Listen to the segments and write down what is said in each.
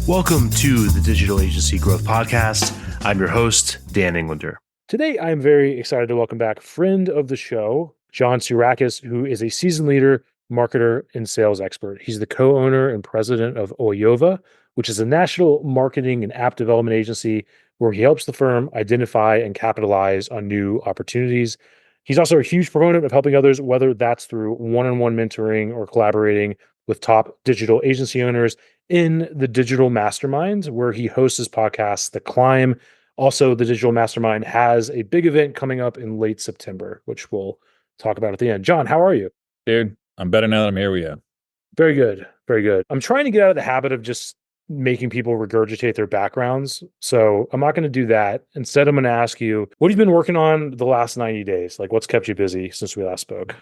Welcome to the Digital Agency Growth Podcast. I'm your host, Dan Englander. Today, I'm very excited to welcome back friend of the show, Jon Tsourakis, who is a seasoned leader, marketer, and sales expert. He's the co-owner and president of Oyova, which is a national marketing and app development agency where he helps the firm identify and capitalize on new opportunities. He's also a huge proponent of helping others, whether that's through one-on-one mentoring or collaborating with top digital agency owners in the Digital Mastermind, where he hosts his podcast, The Climb. Also, the Digital Mastermind has a big event coming up in late September, which we'll talk about at the end. Jon, how are you? Dude, I'm better now that I'm here with you. Very good. Very good. I'm trying to get out of the habit of just making people regurgitate their backgrounds. So I'm not going to do that. Instead, I'm going to ask you, what have you been working on the last 90 days? Like, what's kept you busy since we last spoke?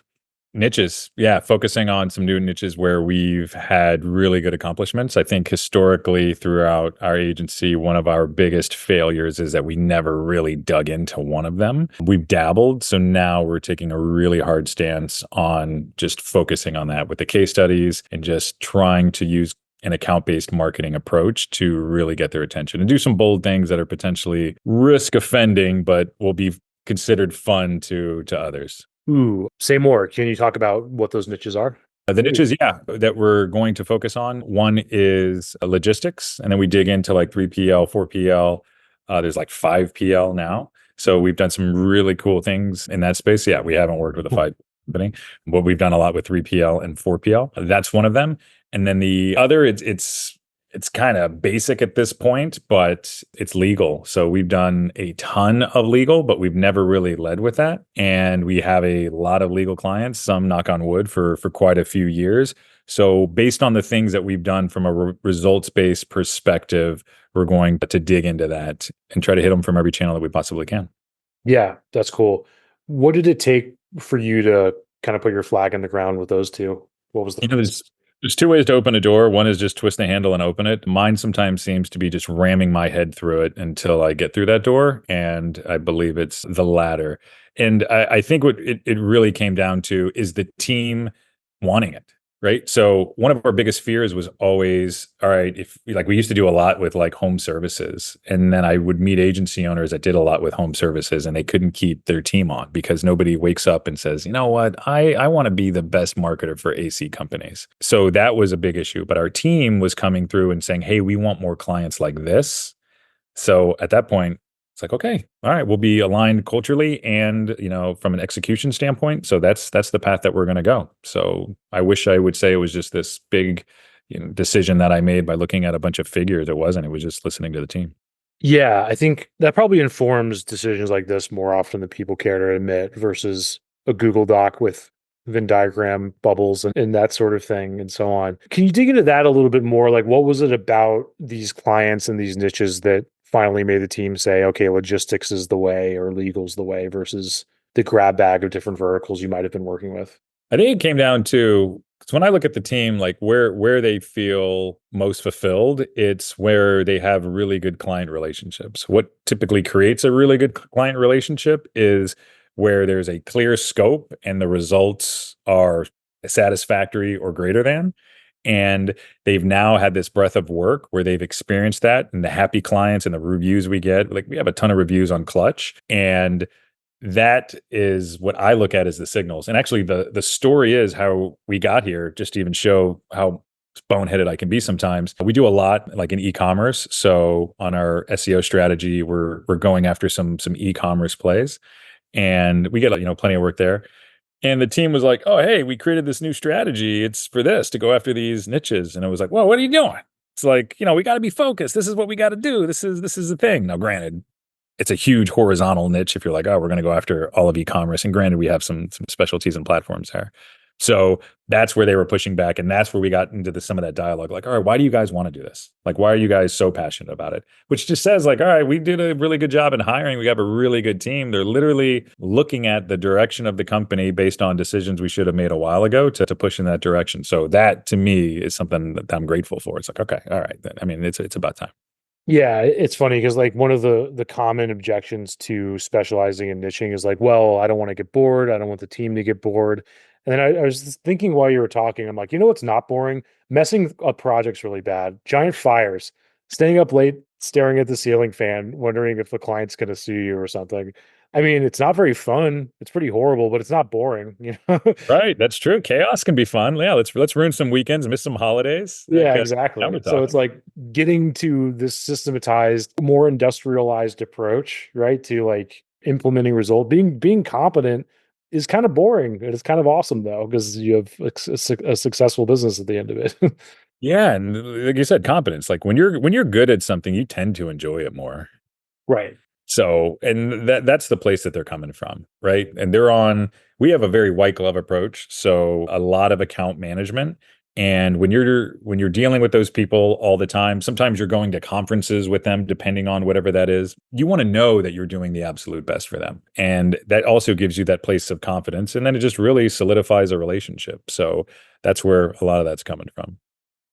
Niches. Yeah, focusing on some new niches where we've had really good accomplishments. I think historically throughout our agency, one of our biggest failures is that we never really dug into one of them. We've dabbled. So now we're taking a really hard stance on just focusing on that with the case studies and just trying to use an account-based marketing approach to really get their attention and do some bold things that are potentially risk offending, but will be considered fun to others. Ooh, say more. Can you talk about what those niches are? The niches, yeah, that we're going to focus on. One is logistics, and then we dig into like 3PL, 4PL. There's like 5PL now. So we've done some really cool things in that space. Yeah, we haven't worked with a 5 company, but we've done a lot with 3PL and 4PL. That's one of them. And then the other, it's kind of basic at this point, but it's legal. So we've done a ton of legal, but we've never really led with that. And we have a lot of legal clients, some knock on wood for quite a few years. So based on the things that we've done from a results-based perspective, we're going to dig into that and try to hit them from every channel that we possibly can. Yeah, that's cool. What did it take for you to kind of put your flag in the ground with those two? What was the There's two ways to open a door. One is just twist the handle and open it. Mine sometimes seems to be just ramming my head through it until I get through that door. And I believe it's the latter. And I think what it really came down to is the team wanting it. Right. So one of our biggest fears was always, all right, if like we used to do a lot with like home services, and then I would meet agency owners that did a lot with home services and they couldn't keep their team on because nobody wakes up and says, you know what, I want to be the best marketer for AC companies. So that was a big issue. But our team was coming through and saying, hey, we want more clients like this. So at that point, it's like, okay, all right, we'll be aligned culturally and, from an execution standpoint. So that's the path that we're going to go. So I wish I would say it was just this big, decision that I made by looking at a bunch of figures. It wasn't. It was just listening to the team. Yeah, I think that probably informs decisions like this more often than people care to admit versus a Google Doc with Venn diagram bubbles and that sort of thing and so on. Can you dig into that a little bit more? Like, what was it about these clients and these niches that finally made the team say, okay, logistics is the way or legal's the way versus the grab bag of different verticals you might have been working with? I think it came down to, because when I look at the team, like where they feel most fulfilled, it's where they have really good client relationships. What typically creates a really good client relationship is where there's a clear scope and the results are satisfactory or greater than. And they've now had this breadth of work where they've experienced that, and the happy clients and the reviews we get, like we have a ton of reviews on Clutch, and that is what I look at as the signals. And actually the story is how we got here, just to even show how boneheaded I can be sometimes. We do a lot like in e-commerce. So on our SEO strategy, we're going after some e-commerce plays, and we get plenty of work there. And the team was like, oh, hey, we created this new strategy. It's for this, to go after these niches. And it was like, well, what are you doing? It's like, we got to be focused. This is what we got to do. This is the thing. Now, granted, it's a huge horizontal niche if you're like, oh, we're going to go after all of e-commerce. And granted, we have some specialties and platforms there. So that's where they were pushing back. And that's where we got into some of that dialogue. Like, all right, why do you guys want to do this? Like, why are you guys so passionate about it? Which just says like, all right, we did a really good job in hiring. We have a really good team. They're literally looking at the direction of the company based on decisions we should have made a while ago to push in that direction. So that to me is something that I'm grateful for. It's like, okay, all right. I mean, it's about time. Yeah, it's funny because like one of the common objections to specializing and niching is like, well, I don't want to get bored. I don't want the team to get bored. And then I was just thinking while you were talking, I'm like, what's not boring? Messing up projects really bad. Giant fires. staying up late, staring at the ceiling fan, wondering if the client's going to sue you or something. I mean, it's not very fun. It's pretty horrible, but it's not boring, you know? Right. That's true. Chaos can be fun. Yeah. Let's ruin some weekends, miss some holidays. Yeah, Now we're exactly. So it's talking. like getting to this systematized, more industrialized approach, right? To like implementing result. Being competent is kind of boring. It's kind of awesome though, because you have a successful business at the end of it. Yeah. And like you said, competence. Like when you're good at something, you tend to enjoy it more. Right. So, and that's the place that they're coming from, right? And we have a very white glove approach. So a lot of account management. And when you're dealing with those people all the time, sometimes you're going to conferences with them, depending on whatever that is. You want to know that you're doing the absolute best for them. And that also gives you that place of confidence. And then it just really solidifies a relationship. So that's where a lot of that's coming from.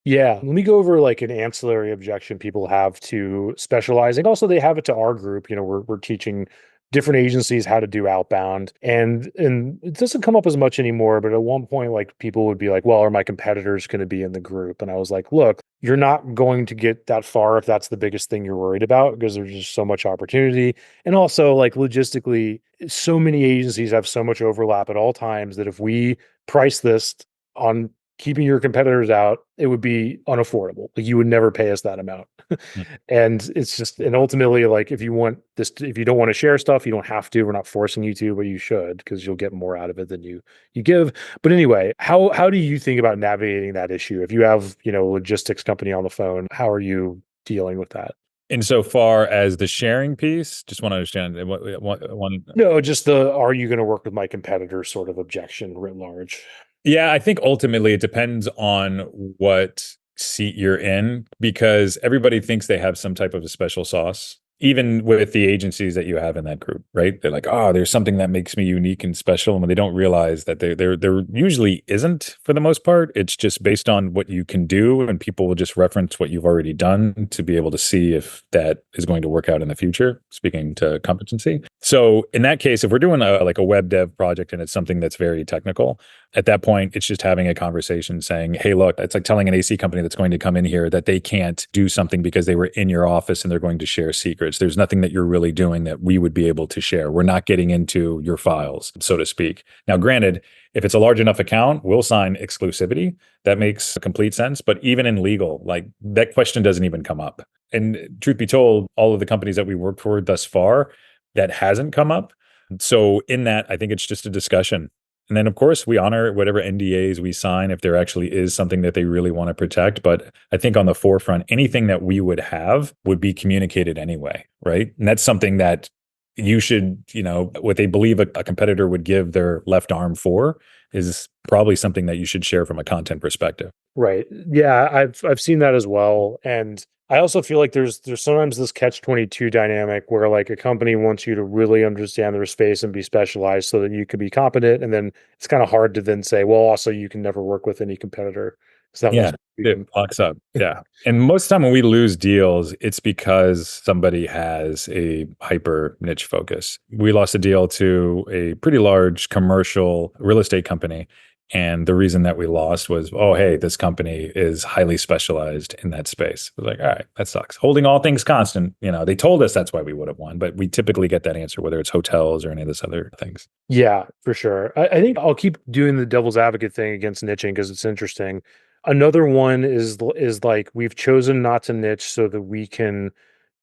Yeah, let me go over like an ancillary objection people have to specializing. Also, they have it to our group. You know, we're teaching different agencies how to do outbound, and it doesn't come up as much anymore. But at one point, like people would be like, "Well, are my competitors going to be in the group?" And I was like, "Look, you're not going to get that far if that's the biggest thing you're worried about, because there's just so much opportunity, and also like logistically, so many agencies have so much overlap at all times that if we price this on keeping your competitors out, it would be unaffordable. Like you would never pay us that amount. Mm. And it's just, and ultimately, like if you want this, if you don't want to share stuff, you don't have to. We're not forcing you to, but you should, because you'll get more out of it than you give. But anyway, how do you think about navigating that issue? If you have, you know, a logistics company on the phone, how are you dealing with that? Insofar as the sharing piece, just want to understand one. No, just the are you going to work with my competitor sort of objection writ large. Yeah, I think ultimately it depends on what seat you're in because everybody thinks they have some type of a special sauce, even with the agencies that you have in that group, right? They're like, oh, there's something that makes me unique and special. And when they don't realize that there usually isn't for the most part, it's just based on what you can do. And people will just reference what you've already done to be able to see if that is going to work out in the future, speaking to competency. So in that case, if we're doing like a web dev project and it's something that's very technical, at that point, it's just having a conversation saying, hey, look, it's like telling an AC company that's going to come in here that they can't do something because they were in your office and they're going to share secrets. There's nothing that you're really doing that we would be able to share. We're not getting into your files, so to speak. Now, granted, if it's a large enough account, we'll sign exclusivity. That makes complete sense. But even in legal, like that question doesn't even come up. And truth be told, all of the companies that we worked for thus far, that hasn't come up. So in that, I think it's just a discussion. And then, of course, we honor whatever NDAs we sign if there actually is something that they really want to protect. But I think on the forefront, anything that we would have would be communicated anyway, right? And that's something that you should, you know, what they believe a competitor would give their left arm for is probably something that you should share from a content perspective. Right. Yeah, I've seen that as well. And I also feel like there's sometimes this catch-22 dynamic where like a company wants you to really understand their space and be specialized so that you can be competent. And then it's kind of hard to then say, well, also you can never work with any competitor. So that Yeah, must it be locks up. Yeah. And most of the time when we lose deals, it's because somebody has a hyper niche focus. We lost a deal to a pretty large commercial real estate company. And the reason that we lost was, oh, hey, this company is highly specialized in that space. I was like, all right, that sucks. Holding all things constant, you know, they told us that's why we would have won, but we typically get that answer, whether it's hotels or any of this other things. Yeah, for sure. I think I'll keep doing the devil's advocate thing against niching because it's interesting. Another one is like we've chosen not to niche so that we can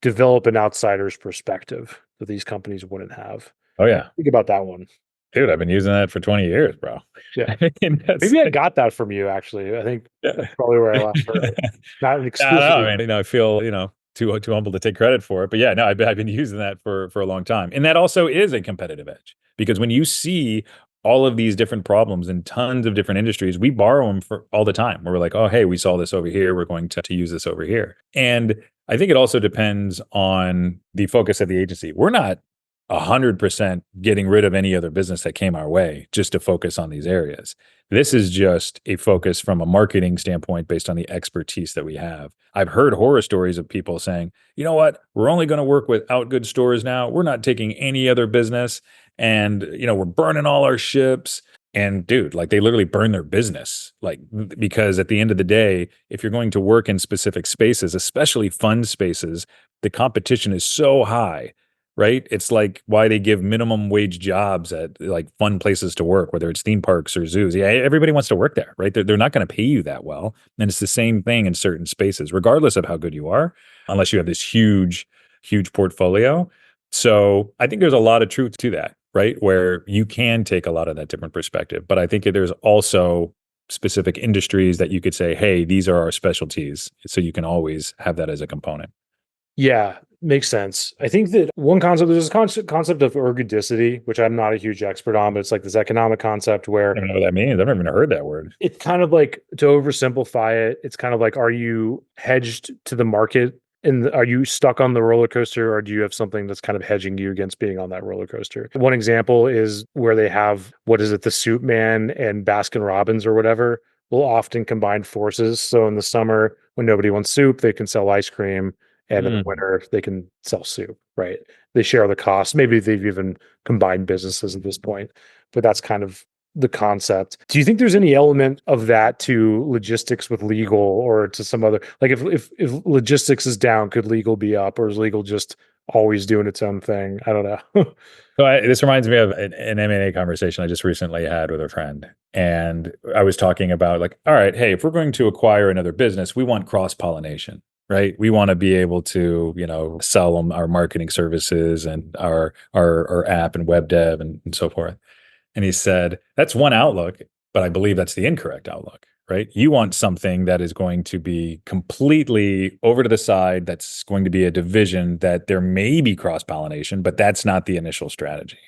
develop an outsider's perspective that these companies wouldn't have. Oh, yeah. Think about that one. Dude, I've been using that for 20 years, bro. Yeah. And that's, Maybe I got that from you, actually. I think yeah. that's probably where I last heard it. Not an I don't know. exclusive. I mean, I feel, too humble to take credit for it. But yeah, no, I've been using that for a long time. And that also is a competitive edge because when you see all of these different problems in tons of different industries, we borrow them for all the time. Where we're like, oh, hey, we saw this over here. We're going to use this over here. And I think it also depends on the focus of the agency. We're not 100% getting rid of any other business that came our way just to focus on these areas. This is just a focus from a marketing standpoint based on the expertise that we have. I've heard horror stories of people saying, you know what, we're only going to work with outgood stores now. We're not taking any other business. And, we're burning all our ships. And dude, like they literally burn their business. Like, because at the end of the day, if you're going to work in specific spaces, especially fun spaces, the competition is so high, right? It's like why they give minimum wage jobs at like fun places to work, whether it's theme parks or zoos. Yeah, everybody wants to work there, right? They're not going to pay you that well. And it's the same thing in certain spaces, regardless of how good you are, unless you have this huge portfolio. So I think there's a lot of truth to that, right? Where you can take a lot of that different perspective. But I think there's also specific industries that you could say, hey, these are our specialties. So you can always have that as a component. Yeah, makes sense. I think that one concept, there's this concept of ergodicity, which I'm not a huge expert on, but it's like this economic concept I where don't know what that means. I've never even heard that word. it's kind of like, to oversimplify it, it's kind of like, are you hedged to the market? And are you stuck on the roller coaster, or do you have something that's kind of hedging you against being on that roller coaster? One example is where they have, what is it, the Soup Man and Baskin Robbins or whatever will often combine forces. So in the summer, when nobody wants soup, they can sell ice cream. And in the winter, they can sell soup, right? They share the cost. Maybe they've even combined businesses at this point, but that's kind of the concept. Do you think there's any element of that to logistics with legal, or to some other, like if logistics is down, could legal be up, or is legal just always doing its own thing? I don't know. So this reminds me of an M&A conversation I just recently had with a friend. And I was talking about like, all right, hey, if we're going to acquire another business, we want cross-pollination, right? We want to be able to, sell them our marketing services and our app and web dev and so forth. And he said, that's one outlook, but I believe that's the incorrect outlook, right? You want something that is going to be completely over to the side, that's going to be a division that there may be cross-pollination, but that's not the initial strategy,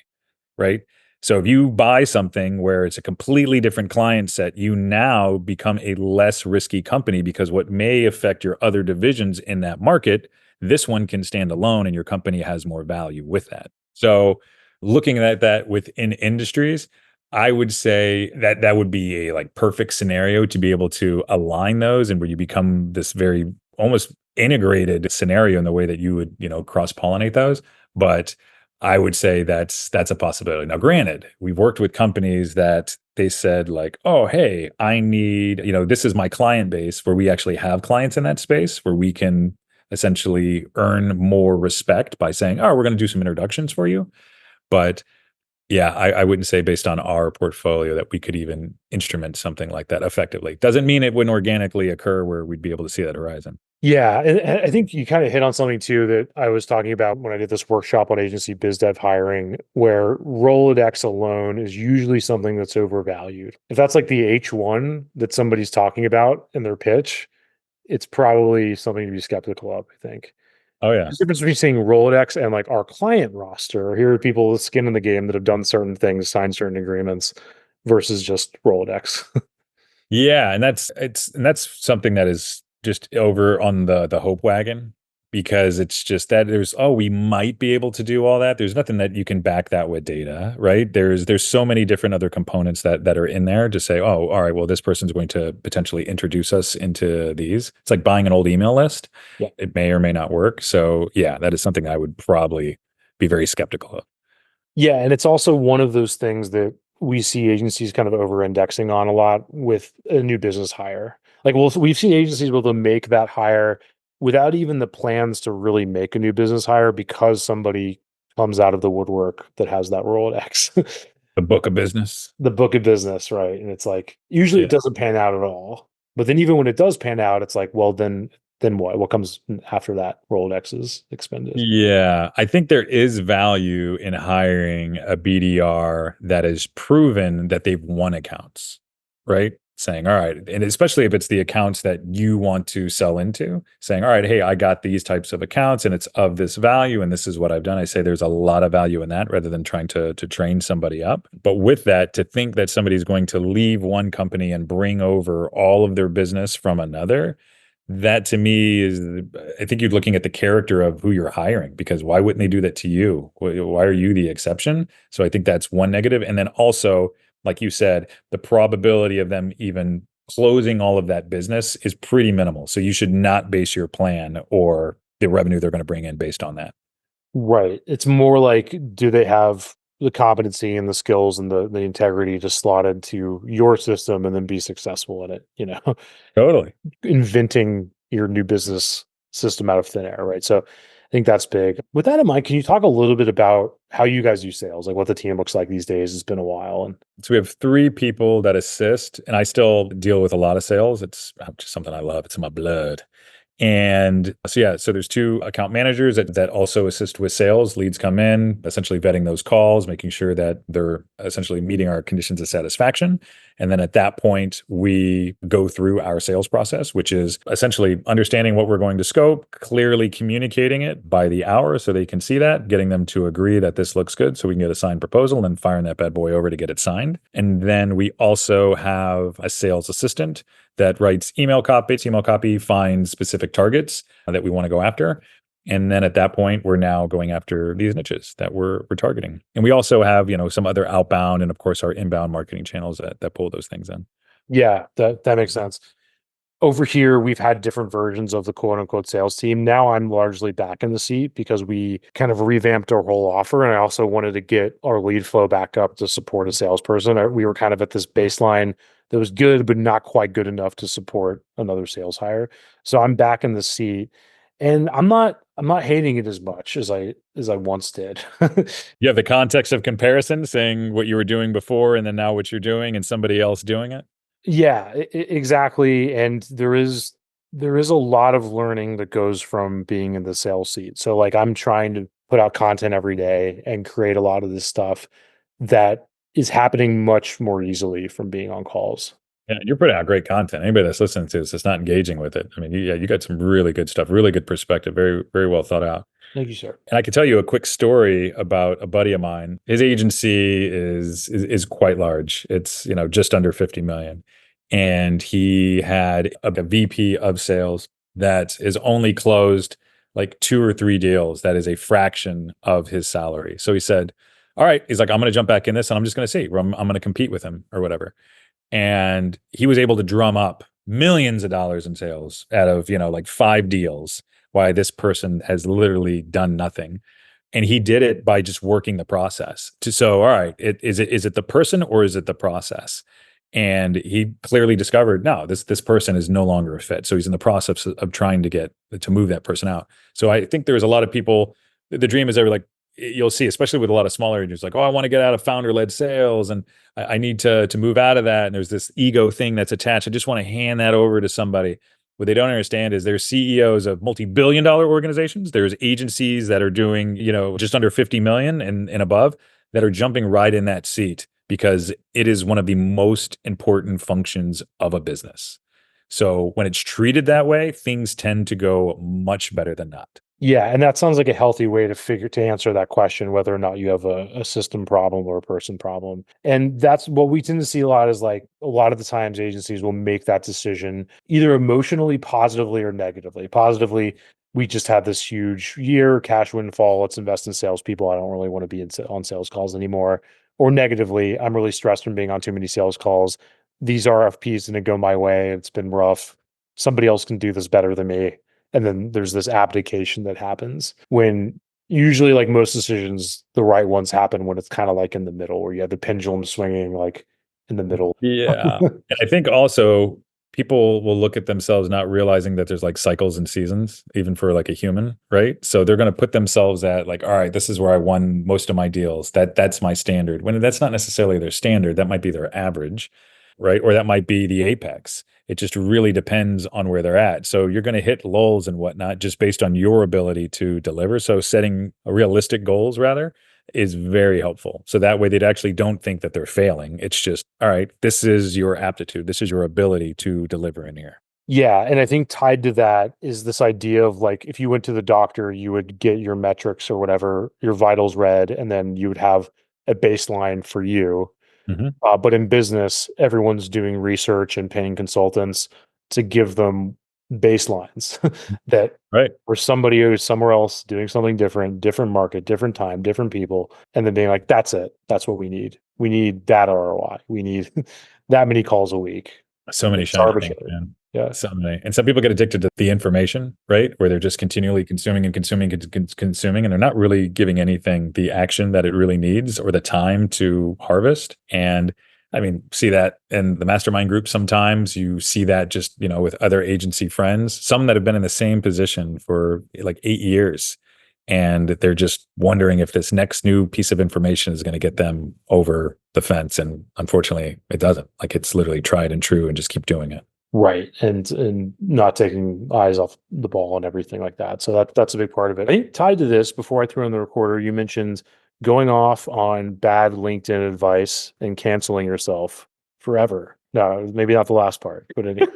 right? So if you buy something where it's a completely different client set, you now become a less risky company, because what may affect your other divisions in that market, this one can stand alone and your company has more value with that. So looking at that within industries, I would say that that would be a like perfect scenario to be able to align those, and where you become this very almost integrated scenario in the way that you would, cross-pollinate those. But I would say that's a possibility. Now, granted, we've worked with companies that they said like, oh, hey, I need, this is my client base, where we actually have clients in that space where we can essentially earn more respect by saying, oh, we're going to do some introductions for you. But yeah, I wouldn't say based on our portfolio that we could even instrument something like that effectively. Doesn't mean it wouldn't organically occur where we'd be able to see that horizon. Yeah, and I think you kind of hit on something too that I was talking about when I did this workshop on agency biz dev hiring, where Rolodex alone is usually something that's overvalued. If that's like the H1 that somebody's talking about in their pitch, it's probably something to be skeptical of, I think. Oh yeah. There's a difference between saying Rolodex and like our client roster. Here are people with skin in the game that have done certain things, signed certain agreements, versus just Rolodex. Yeah, and that's something that is just over on the hope wagon, because it's just that we might be able to do all that. There's nothing that you can back that with data, right? There's so many different other components that are in there to say, oh, all right, well, this person's going to potentially introduce us into these. It's like buying an old email list. Yeah. It may or may not work. So yeah, that is something I would probably be very skeptical of. Yeah, and it's also one of those things that we see agencies kind of over-indexing on a lot with a new business hire. Like, well, we've seen agencies able to make that hire without even the plans to really make a new business hire, because somebody comes out of the woodwork that has that Rolodex. The book of business. The book of business, right? And it's like, usually it doesn't pan out at all. But then even when it does pan out, it's like, well, then what? What comes after that? Rolodex is expended. Yeah, I think there is value in hiring a BDR that is proven that they've won accounts, right? Saying, all right, and especially if it's the accounts that you want to sell into, saying, all right, hey, I got these types of accounts and it's of this value and this is what I've done. I say there's a lot of value in that, rather than trying to train somebody up. But with that, to think that somebody's going to leave one company and bring over all of their business from another, that to me is, I think you're looking at the character of who you're hiring, because why wouldn't they do that to you? Why are you the exception? So I think that's one negative. And then also, like you said, the probability of them even closing all of that business is pretty minimal. So you should not base your plan or the revenue they're going to bring in based on that. Right. It's more like, do they have the competency and the skills and the integrity to slot into your system and then be successful in it, Totally. inventing your new business system out of thin air, right? So I think that's big. With that in mind, can you talk a little bit about how you guys do sales, like what the team looks like these days? It's been a while. And So we have 3 people that assist, and I still deal with a lot of sales. It's just something I love. It's in my blood. And so, yeah, so there's 2 account managers that also assist with sales. Leads come in, essentially vetting those calls, making sure that they're essentially meeting our conditions of satisfaction. And then at that point, we go through our sales process, which is essentially understanding what we're going to scope, clearly communicating it by the hour so they can see that, getting them to agree that this looks good so we can get a signed proposal, and then firing that bad boy over to get it signed. And then we also have a sales assistant that writes email copy, finds specific targets that we want to go after. And then at that point, we're now going after these niches that we're targeting. And we also have, some other outbound and of course our inbound marketing channels that pull those things in. yeah, that makes sense. Over here, we've had different versions of the quote unquote sales team. Now I'm largely back in the seat because we kind of revamped our whole offer. And I also wanted to get our lead flow back up to support a salesperson. We were kind of at this baseline that was good, but not quite good enough to support another sales hire. So I'm back in the seat, and I'm not hating it as much as I once did. You have the context of comparison, saying what you were doing before and then now what you're doing and somebody else doing it. Yeah, exactly. And there is a lot of learning that goes from being in the sales seat. So like I'm trying to put out content every day and create a lot of this stuff that is happening much more easily from being on calls. Yeah, you're putting out great content. Anybody that's listening to this that's not engaging with it. I mean, you got some really good stuff, really good perspective, very, very well thought out. Thank you, sir. And I can tell you a quick story about a buddy of mine. His agency is quite large. It's, just under 50 million. And he had a VP of sales that is only closed like 2 or 3 deals. That is a fraction of his salary. So he said, all right, he's like, I'm going to jump back in this and I'm just going to see. I'm going to compete with him or whatever. And he was able to drum up millions of dollars in sales out of, like 5 deals, while this person has literally done nothing. And he did it by just working the process. So, all right, is it the person or is it the process? And he clearly discovered, no, this person is no longer a fit. So he's in the process of trying to move that person out. So I think there's a lot of people, the dream is ever like, you'll see, especially with a lot of smaller agents, like, oh, I want to get out of founder-led sales and I need to move out of that. And there's this ego thing that's attached. I just want to hand that over to somebody. What they don't understand is there's CEOs of multi-billion-dollar organizations. There's agencies that are doing, just under 50 million and above that are jumping right in that seat because it is one of the most important functions of a business. So when it's treated that way, things tend to go much better than not. Yeah, and that sounds like a healthy way to answer that question, whether or not you have a system problem or a person problem. And that's what we tend to see a lot is like a lot of the times agencies will make that decision either emotionally, positively, or negatively. Positively, we just had this huge year, cash windfall, let's invest in salespeople. I don't really want to be on sales calls anymore. Or negatively, I'm really stressed from being on too many sales calls. These RFPs didn't go my way. It's been rough. Somebody else can do this better than me. And then there's this abdication that happens when usually like most decisions, the right ones happen when it's kind of like in the middle where you have the pendulum swinging like in the middle. Yeah. And I think also people will look at themselves not realizing that there's like cycles and seasons, even for like a human, right? So they're going to put themselves at like, all right, this is where I won most of my deals. That's my standard. When that's not necessarily their standard, that might be their average, right? Or that might be the apex. It just really depends on where they're at. So you're going to hit lulls and whatnot just based on your ability to deliver. So setting realistic goals rather is very helpful. So that way they actually don't think that they're failing. It's just, all right, this is your aptitude. This is your ability to deliver in here. Yeah. And I think tied to that is this idea of like, if you went to the doctor, you would get your metrics or whatever, your vitals read, and then you would have a baseline for you. Mm-hmm. But in business, everyone's doing research and paying consultants to give them baselines that right. for somebody who's somewhere else doing something different market, different time, different people, and then being like, that's it. That's what we need. We need that ROI. We need that many calls a week. So many It's shiny things, arbitrary. man. Yeah. So many. And some people get addicted to the information, right? Where they're just continually consuming and consuming and consuming, and they're not really giving anything the action that it really needs or the time to harvest. And I mean, see that in the mastermind group sometimes. You see that just, with other agency friends, some that have been in the same position for like 8 years. And they're just wondering if this next new piece of information is going to get them over the fence. And unfortunately, it doesn't. Like it's literally tried and true and just keep doing it. Right. And not taking eyes off the ball and everything like that. So that's a big part of it. I think tied to this, before I threw in the recorder, you mentioned going off on bad LinkedIn advice and canceling yourself forever. No, maybe not the last part, but anyway.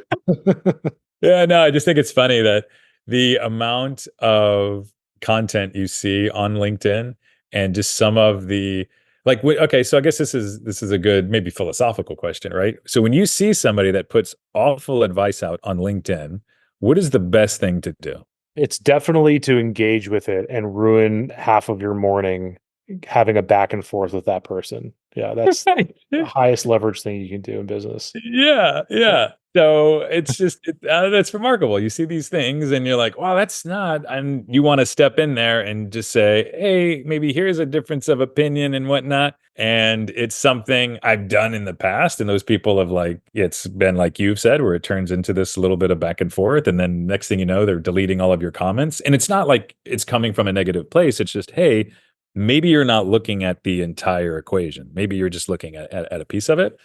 Yeah, no, I just think it's funny that the amount of content you see on LinkedIn and just some of the okay, so I guess this is a good maybe philosophical question, right? So when you see somebody that puts awful advice out on LinkedIn, what is the best thing to do? It's definitely to engage with it and ruin half of your morning having a back and forth with that person. Yeah, that's the highest leverage thing you can do in business. Yeah, yeah. So it's just that's remarkable. You see these things and you're like, wow, that's not, and you want to step in there and just say, hey, maybe here's a difference of opinion and whatnot. And it's something I've done in the past. And those people have it's been like you've said, where it turns into this little bit of back and forth. And then next thing you know, they're deleting all of your comments. And it's not like it's coming from a negative place. It's just, hey, maybe you're not looking at the entire equation. Maybe you're just looking at a piece of it.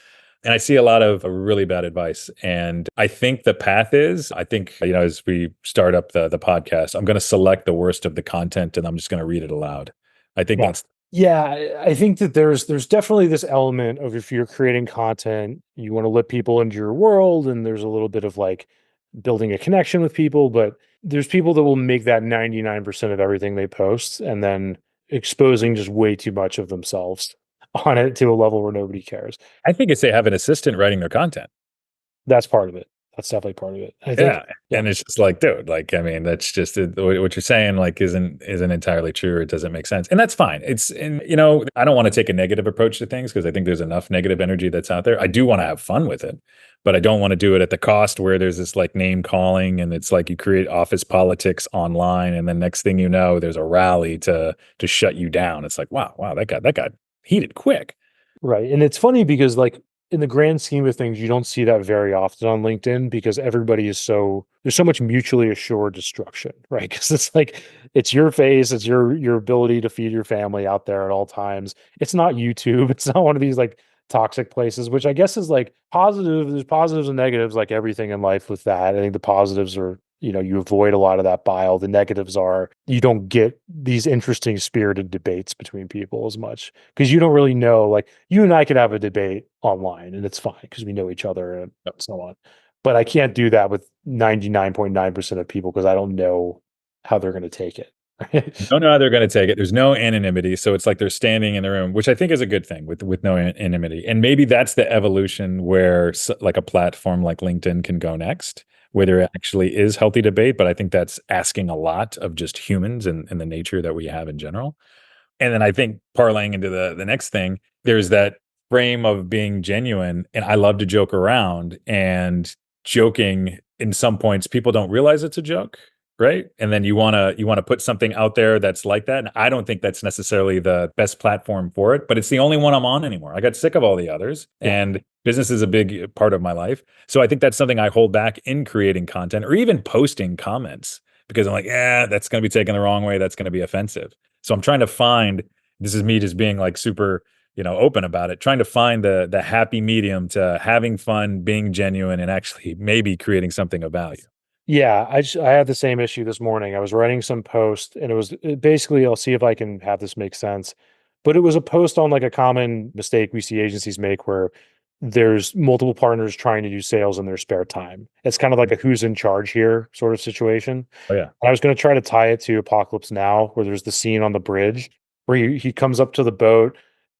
And I see a lot of really bad advice. And I think the path is, as we start up the podcast, I'm going to select the worst of the content and I'm just going to read it aloud. I think that's. Yeah, I think that there's definitely this element of, if you're creating content, you want to let people into your world, and there's a little bit of like building a connection with people, but there's people that will make that 99% of everything they post and then exposing just way too much of themselves on it to a level where nobody cares. I think it's they have an assistant writing their content. That's part of it. That's definitely part of it. I think, Yeah. And it's just like, dude, I mean, that's just what you're saying, isn't entirely true. It doesn't make sense. And that's fine. I don't want to take a negative approach to things because I think there's enough negative energy that's out there. I do want to have fun with it, but I don't want to do it at the cost where there's this name calling and it's like you create office politics online. And then next thing you know, there's a rally to shut you down. It's like, wow, that got heated quick. right. And it's funny because in the grand scheme of things, you don't see that very often on LinkedIn because everybody there's so much mutually assured destruction, right? Because it's your face, it's your ability to feed your family out there at all times. It's not YouTube. It's not one of these toxic places, which I guess is positive. There's positives and negatives, like everything in life with that. I think the positives are, you avoid a lot of that bile. The negatives are you don't get these interesting spirited debates between people as much because you don't really know. You and I could have a debate online and it's fine because we know each other and so on. But I can't do that with 99.9% of people because I don't know how they're going to take it. Don't know how they're going to take it. There's no anonymity. So it's like they're standing in the room, which I think is a good thing with no anonymity. And maybe that's the evolution where a platform like LinkedIn can go next, where there actually is healthy debate. But I think that's asking a lot of just humans and the nature that we have in general. And then I think parlaying into the next thing, there's that frame of being genuine. And I love to joke around, and joking in some points, people don't realize it's a joke. Right. And then you want to put something out there that's like that. And I don't think that's necessarily the best platform for it, but it's the only one I'm on anymore. I got sick of all the others, and business is a big part of my life. So I think that's something I hold back in creating content or even posting comments because I'm like, that's going to be taken the wrong way. That's going to be offensive. So I'm trying to find, this is me just being super, open about it, trying to find the happy medium to having fun, being genuine, and actually maybe creating something of value. Yeah, I had the same issue this morning. I was writing some post and basically, I'll see if I can have this make sense. But it was a post on a common mistake we see agencies make where there's multiple partners trying to do sales in their spare time. It's kind of like a who's in charge here sort of situation. Oh yeah. And I was going to try to tie it to Apocalypse Now, where there's the scene on the bridge where he comes up to the boat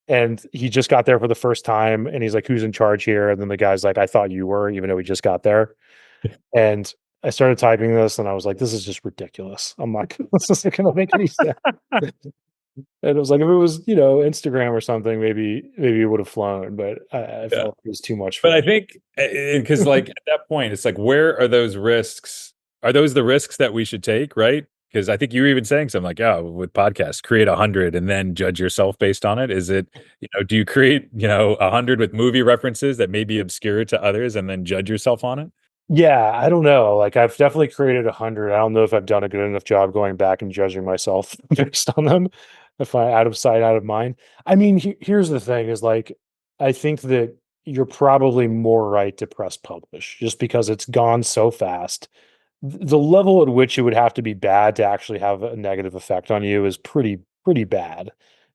and he just got there for the first time and he's like, who's in charge here? And then the guy's like, I thought you were, even though he just got there. And I started typing this and I was like, this is just ridiculous. I'm like, this isn't going to make any sense. And it was like, if it was, Instagram or something, maybe it would have flown, but I Yeah. felt it was too much But for I think because like at that point, it's like, where are those risks? Are those the risks that we should take, right? Because I think you were even saying something like, yeah, with podcasts, create 100 and then judge yourself based on it. Is it, do you create, 100 with movie references that may be obscure to others and then judge yourself on it? Yeah, I don't know. Like I've definitely created 100. I don't know if I've done a good enough job going back and judging myself based on them. If I out of sight, out of mind. I mean, here's the thing: is like I think that you're probably more right to press publish just because it's gone so fast. The level at which it would have to be bad to actually have a negative effect on you is pretty bad.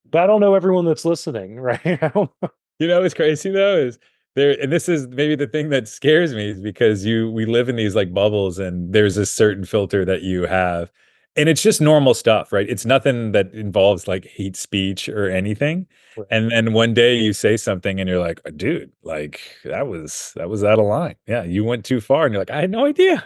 But I don't know everyone that's listening, right? I don't What's crazy though is there, and this is maybe the thing that scares me is because we live in these like bubbles and there's a certain filter that you have. And it's just normal stuff, right? It's nothing that involves like hate speech or anything. know. And then one day you say something and you're like, dude, like that was out of line. Yeah, you went too far. And you're like, I had no idea.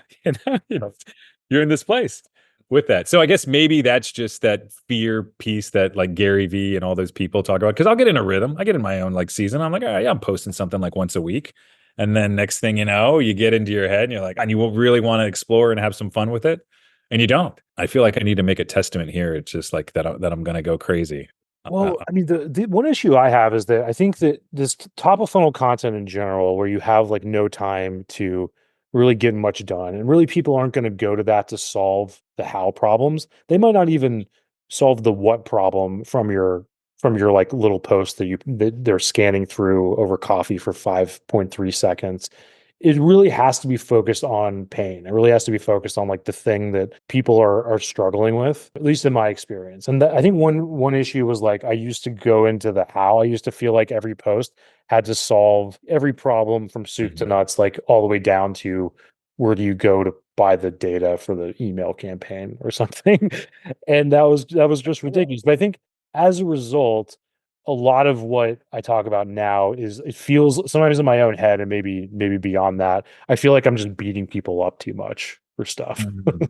You're in this place with that. So I guess maybe that's just that fear piece that like Gary Vee and all those people talk about. Cause I'll get in a rhythm. I get in my own like season. I'm like, all right, yeah, I'm posting something like once a week. And then next thing you know, you get into your head and you're like, and you will really want to explore and have some fun with it. And you don't. I feel like I need to make a testament here. It's just like that I'm going to go crazy. Well, I mean, the one issue I have is that I think that this top of funnel content in general, where you have like no time to really get much done, and really people aren't going to go to that to solve the how problems. They might not even solve the what problem from your like little post that they're scanning through over coffee for 5.3 seconds. It really has to be focused on pain. It really has to be focused on like the thing that people are struggling with, at least in my experience. And I think one issue was like I used to go into the how. I used to feel like every post had to solve every problem from soup to Mhm. nuts, like all the way down to where do you go to buy the data for the email campaign or something. And that was just ridiculous. But I think as a result, a lot of what I talk about now is it feels sometimes in my own head and maybe beyond that, I feel like I'm just beating people up too much for stuff Mhm.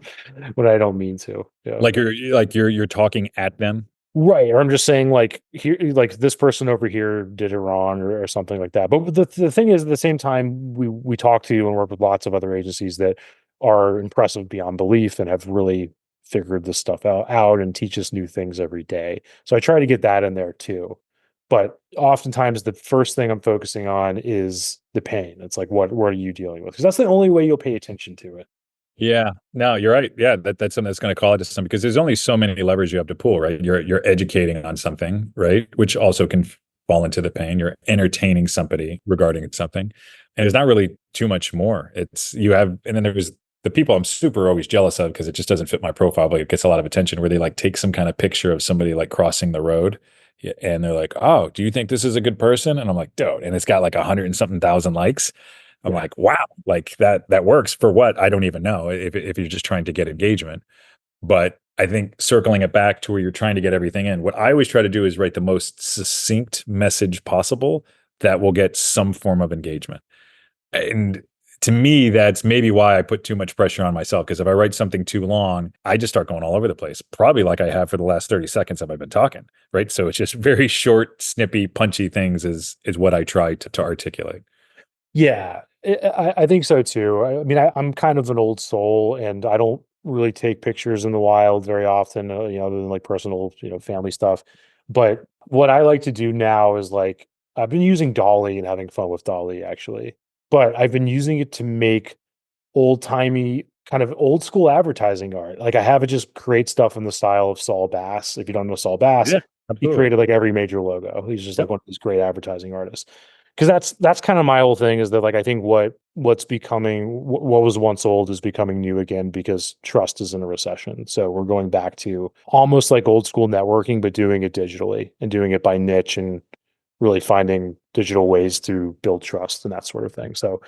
when I don't mean to. Yeah. Like you're talking at them. Right. Or I'm just saying like here like this person over here did it wrong or something like that. But the thing is at the same time we talk to and work with lots of other agencies that are impressive beyond belief and have really figured this stuff out and teach us new things every day. So I try to get that in there too. But oftentimes the first thing I'm focusing on is the pain. It's like what are you dealing with? Because that's the only way you'll pay attention to it. Yeah, no, you're right. Yeah, that's something that's going to call it to some because there's only so many levers you have to pull, right? You're educating on something, right? Which also can fall into the pain. You're entertaining somebody regarding something, and there's not really too much more. It's you have, and then there's the people I'm super always jealous of because it just doesn't fit my profile, but it gets a lot of attention where they like take some kind of picture of somebody like crossing the road. Yeah, and they're like, "Oh, do you think this is a good person?" And I'm like, "Dude," and it's got like 100 and something thousand likes. I'm Yeah. like, wow, like that works for what? I don't even know if you're just trying to get engagement. But I think circling it back to where you're trying to get everything in, what I always try to do is write the most succinct message possible that will get some form of engagement. And to me, that's maybe why I put too much pressure on myself. Because if I write something too long, I just start going all over the place, probably like I have for the last 30 seconds that I've been talking. Right. So it's just very short, snippy, punchy things is what I try to articulate. Yeah, I think so too. I mean, I'm kind of an old soul, and I don't really take pictures in the wild very often, other than like personal, family stuff. But what I like to do now is like I've been using Dolly and having fun with Dolly actually, but I've been using it to make old timey kind of old school advertising art. Like I have it just create stuff in the style of Saul Bass. If you don't know Saul Bass, Yeah, he absolutely. created like every major logo. He's just like Yep. one of these great advertising artists. Because that's kind of my whole thing is that like I think what's becoming what was once old is becoming new again because trust is in a recession. So we're going back to almost like old school networking, but doing it digitally and doing it by niche and really finding digital ways to build trust and that sort of thing. So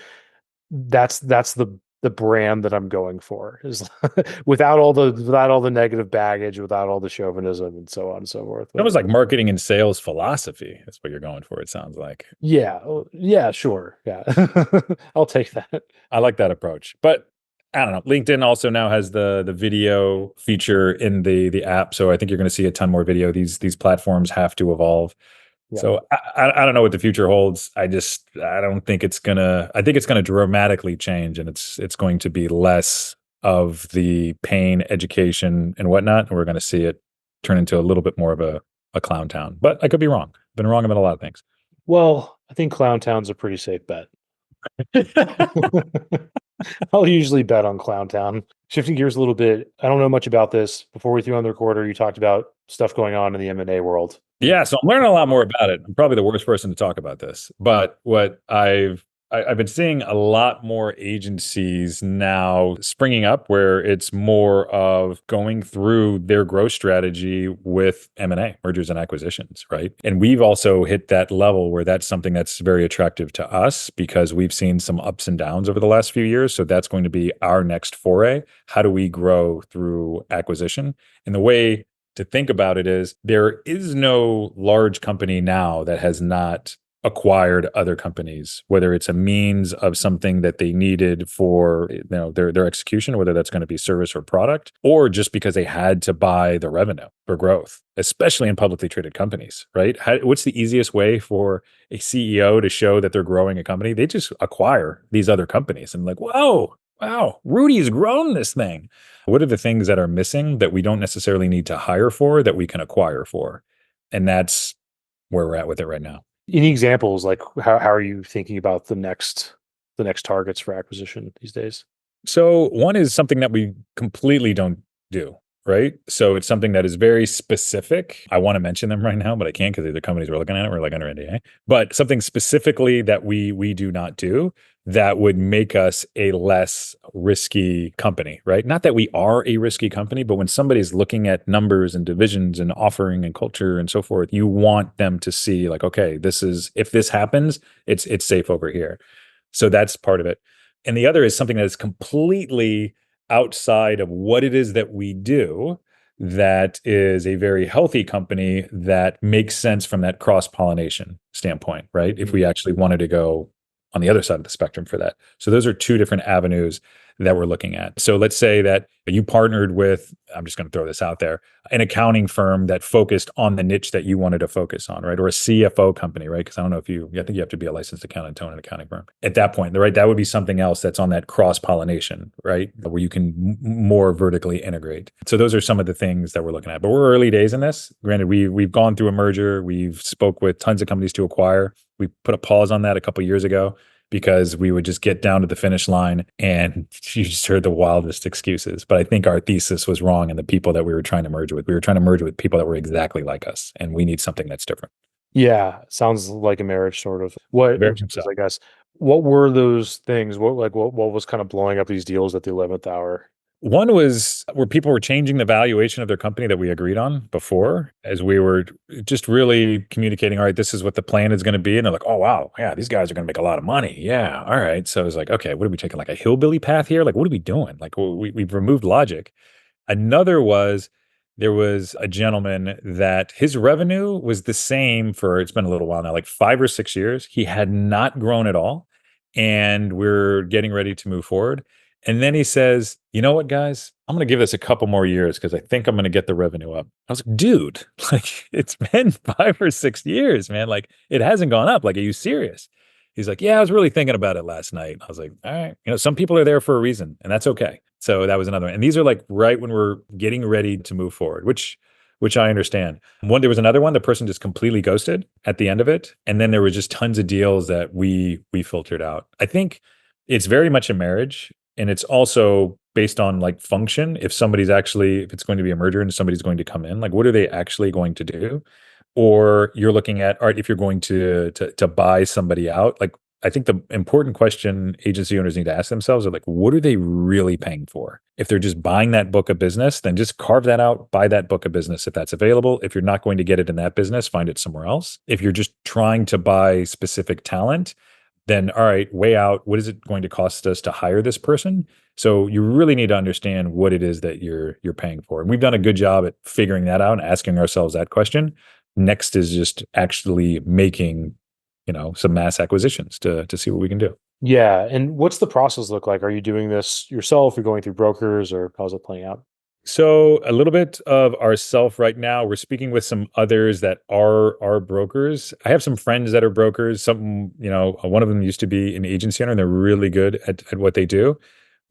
that's the brand that I'm going for is without all the negative baggage, without all the chauvinism and so on and so forth. That was like marketing and sales philosophy. That's what you're going for, it sounds like. Yeah, yeah, sure. Yeah. I'll take that. I like that approach. But I don't know. LinkedIn also now has the video feature in the app, so I think you're going to see a ton more video. These platforms have to evolve. Yeah. So I don't know what the future holds. I don't think it's gonna. I think it's gonna dramatically change, and it's going to be less of the pain, education, and whatnot. And we're going to see it turn into a little bit more of a clown town. But I could be wrong. Been wrong about a lot of things. Well, I think Clown Town's a pretty safe bet. I'll usually bet on Clown Town. Shifting gears a little bit, I don't know much about this. Before we threw on the recorder, you talked about stuff going on in the M&A world. Yeah, so I'm learning a lot more about it. I'm probably the worst person to talk about this, but what I've been seeing a lot more agencies now springing up where it's more of going through their growth strategy with M&A, mergers and acquisitions, right? And we've also hit that level where that's something that's very attractive to us because we've seen some ups and downs over the last few years. So that's going to be our next foray. How do we grow through acquisition? And the way to think about it is there is no large company now that has not acquired other companies, whether it's a means of something that they needed for their execution, whether that's going to be service or product, or just because they had to buy the revenue for growth, especially in publicly traded companies, right? What's the easiest way for a CEO to show that they're growing a company? They just acquire these other companies and like, whoa, wow, Rudy's grown this thing. What are the things that are missing that we don't necessarily need to hire for that we can acquire for? And that's where we're at with it right now. Any examples, like how are you thinking about the next targets for acquisition these days? So one is something that we completely don't do, right? So it's something that is very specific. I want to mention them right now, but I can't because the companies we're looking at, we're like under NDA. But something specifically that we do not do that would make us a less risky company, right? Not that we are a risky company, but when somebody's looking at numbers and divisions and offering and culture and so forth, you want them to see like, okay, if this happens, it's safe over here. So that's part of it. And the other is something that is completely outside of what it is that we do, that is a very healthy company that makes sense from that cross-pollination standpoint, right? If we actually wanted to go on the other side of the spectrum for that. So those are two different avenues that we're looking at. So let's say that you partnered with, I'm just going to throw this out there, an accounting firm that focused on the niche that you wanted to focus on, right? Or a CFO company, right? Because I don't know I think you have to be a licensed accountant to own an accounting firm. At that point, right, that would be something else that's on that cross-pollination, right? Where you can more vertically integrate. So those are some of the things that we're looking at. But we're early days in this. Granted, we've gone through a merger. We've spoke with tons of companies to acquire. We put a pause on that a couple of years ago because we would just get down to the finish line and you just heard the wildest excuses. But I think our thesis was wrong in the people that we were trying to merge with. We were trying to merge with people that were exactly like us, and we need something that's different. Yeah, sounds like a marriage sort of. What, I guess, what were those things? What was kind of blowing up these deals at the 11th hour? One was where people were changing the valuation of their company that we agreed on before, as we were just really communicating, all right, this is what the plan is going to be. And they're like, oh, wow, yeah, these guys are going to make a lot of money. Yeah, all right. So I was like, okay, what are we taking, like a hillbilly path here? Like, what are we doing? Like, we've removed logic. Another was there was a gentleman that his revenue was the same for, it's been a little while now, like 5 or 6 years. He had not grown at all. And we're getting ready to move forward. And then he says, you know what, guys, I'm going to give this a couple more years because I think I'm going to get the revenue up. I was like, dude, like it's been 5 or 6 years, man. Like it hasn't gone up. Like, are you serious? He's like, yeah, I was really thinking about it last night. I was like, all right, some people are there for a reason and that's okay. So that was another one. And these are like right when we're getting ready to move forward, which I understand. There was another one, the person just completely ghosted at the end of it. And then there was just tons of deals that we filtered out. I think it's very much a marriage. And it's also based on like function. If it's going to be a merger and somebody's going to come in, like what are they actually going to do? Or you're looking at, all right, if you're going to buy somebody out, like I think the important question agency owners need to ask themselves are like, what are they really paying for? If they're just buying that book of business, then just carve that out, buy that book of business if that's available. If you're not going to get it in that business, find it somewhere else. If you're just trying to buy specific talent, then all right, weigh out what is it going to cost us to hire this person. So you really need to understand what it is that you're paying for. And we've done a good job at figuring that out and asking ourselves that question. Next is just actually making some mass acquisitions to see what we can do. Yeah. And what's the process look like? Are you doing this yourself or going through brokers, or how's it playing out? So a little bit of ourself right now. We're speaking with some others that are brokers. I have some friends that are brokers. One of them used to be an agency owner, and they're really good at what they do.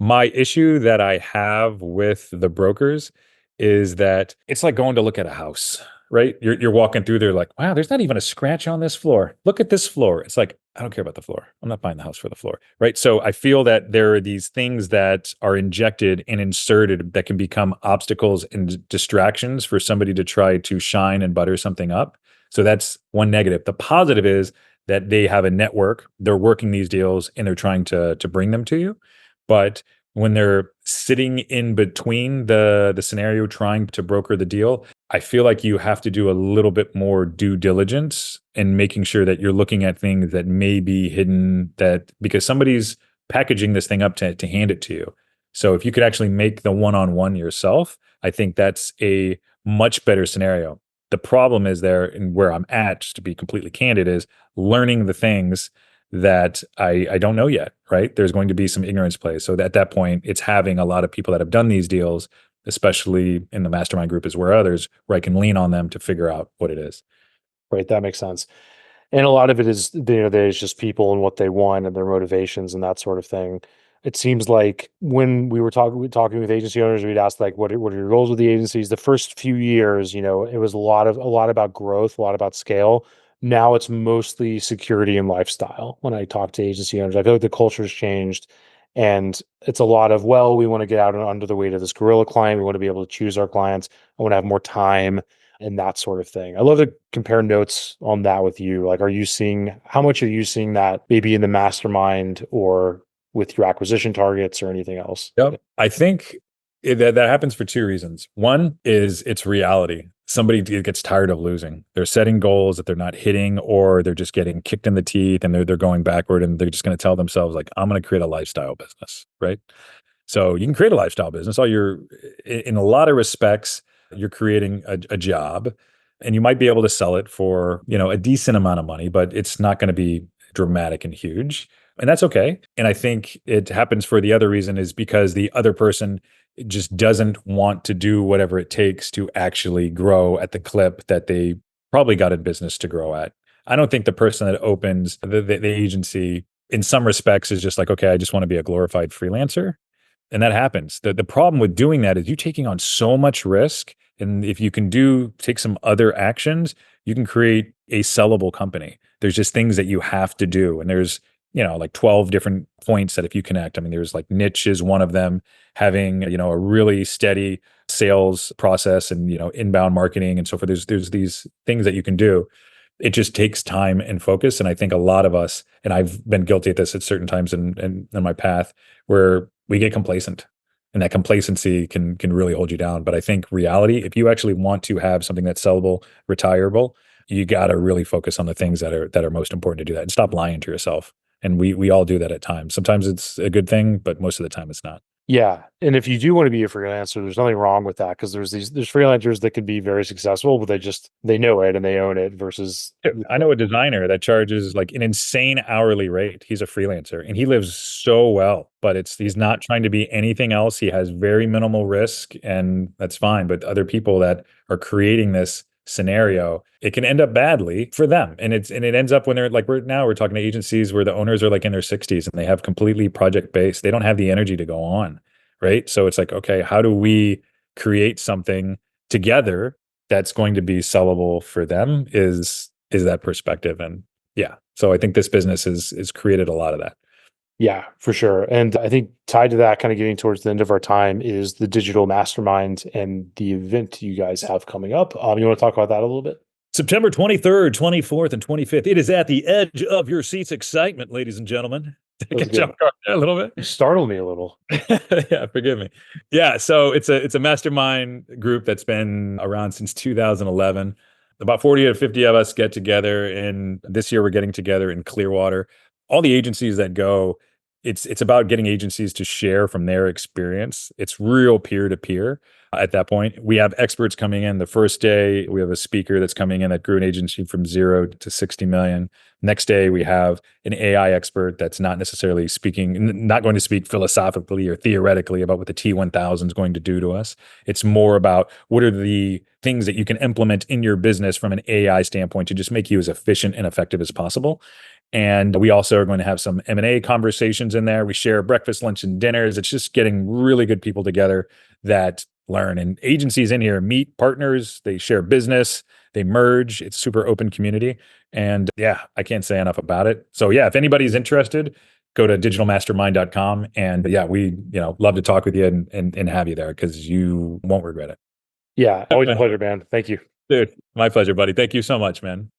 My issue that I have with the brokers is that it's like going to look at a house, right? You're walking through there like, wow, there's not even a scratch on this floor. Look at this floor. It's like, I don't care about the floor. I'm not buying the house for the floor, right? So I feel that there are these things that are injected and inserted that can become obstacles and distractions for somebody to try to shine and butter something up. So that's one negative. The positive is that they have a network, they're working these deals, and they're trying to bring them to you. But when they're sitting in between the scenario trying to broker the deal, I feel like you have to do a little bit more due diligence and making sure that you're looking at things that may be hidden, that because somebody's packaging this thing up to hand it to you. So if you could actually make the one-on-one yourself, I think that's a much better scenario. The problem is there, and where I'm at, just to be completely candid, is learning the things that I don't know yet, right? There's going to be some ignorance play. So at that point, it's having a lot of people that have done these deals, especially in the mastermind group as where I can lean on them to figure out what it is. Right. That makes sense. And a lot of it is, there's just people and what they want and their motivations and that sort of thing. It seems like when we were talking with agency owners, we'd ask like, what are your goals with the agencies? The first few years, it was a lot about growth, a lot about scale. Now it's mostly security and lifestyle. When I talk to agency owners, I feel like the culture's changed, and it's a lot of, well, we want to get out and under the weight of this gorilla client. We want to be able to choose our clients. I want to have more time and that sort of thing. I love to compare notes on that with you. Like, how much are you seeing that maybe in the mastermind or with your acquisition targets or anything else? Yep. I think that happens for two reasons. One is it's reality. Somebody gets tired of losing. They're setting goals that they're not hitting, or they're just getting kicked in the teeth and they're going backward, and they're just going to tell themselves like, I'm going to create a lifestyle business, right? So you can create a lifestyle business. In a lot of respects, you're creating a job, and you might be able to sell it for, a decent amount of money, but it's not going to be dramatic and huge. And that's okay. And I think it happens for the other reason is because the other person just doesn't want to do whatever it takes to actually grow at the clip that they probably got in business to grow at. I don't think the person that opens the agency in some respects is just like, okay, I just want to be a glorified freelancer. And that happens. The problem with doing that is you taking on so much risk. And if you can take some other actions, you can create a sellable company. There's just things that you have to do. And there's, like 12 different points that if you connect, I mean, there's like niche is one of them, having, a really steady sales process and, inbound marketing and so forth. There's these things that you can do. It just takes time and focus. And I think a lot of us, and I've been guilty at this at certain times in my path, where we get complacent, and that complacency can really hold you down. But I think reality, if you actually want to have something that's sellable, retireable, you got to really focus on the things that are most important to do that, and stop lying to yourself. And we all do that at times. Sometimes it's a good thing, but most of the time it's not. Yeah. And if you do want to be a freelancer, there's nothing wrong with that, because there's freelancers that can be very successful, but they know it and they own it versus. I know a designer that charges like an insane hourly rate. He's a freelancer and he lives so well, but he's not trying to be anything else. He has very minimal risk, and that's fine. But other people that are creating this scenario, it can end up badly for them. And it ends up when they're like, we're talking to agencies where the owners are like in their 60s and they have completely project based. They don't have the energy to go on. Right. So it's like, okay, how do we create something together that's going to be sellable for them is that perspective. And yeah, so I think this business is created a lot of that. Yeah, for sure. And I think tied to that, kind of getting towards the end of our time, is the Digital Mastermind and the event you guys have coming up. You want to talk about that a little bit? September 23rd, 24th, and 25th. It is at the edge of your seat's excitement, ladies and gentlemen. Can jump a little bit. You startled me a little. Yeah, forgive me. Yeah, so it's a mastermind group that's been around since 2011. About 40 to 50 of us get together, and this year we're getting together in Clearwater. All the agencies that go, it's about getting agencies to share from their experience. It's real peer to peer. At that point, we have experts coming in. The first day, we have a speaker that's coming in that grew an agency from 0 to 60 million. Next day, we have an AI expert that's not necessarily not going to speak philosophically or theoretically about what the T1000 is going to do to us. It's more about what are the things that you can implement in your business from an AI standpoint to just make you as efficient and effective as possible. And we also are going to have some M&A conversations in there. We share breakfast, lunch, and dinners. It's just getting really good people together that learn. And agencies in here meet partners, they share business, they merge. It's super open community. And yeah, I can't say enough about it. So yeah, if anybody's interested, go to digitalmastermind.com. And yeah, we love to talk with you and have you there because you won't regret it. Yeah, always a pleasure, man. Thank you. Dude, my pleasure, buddy. Thank you so much, man.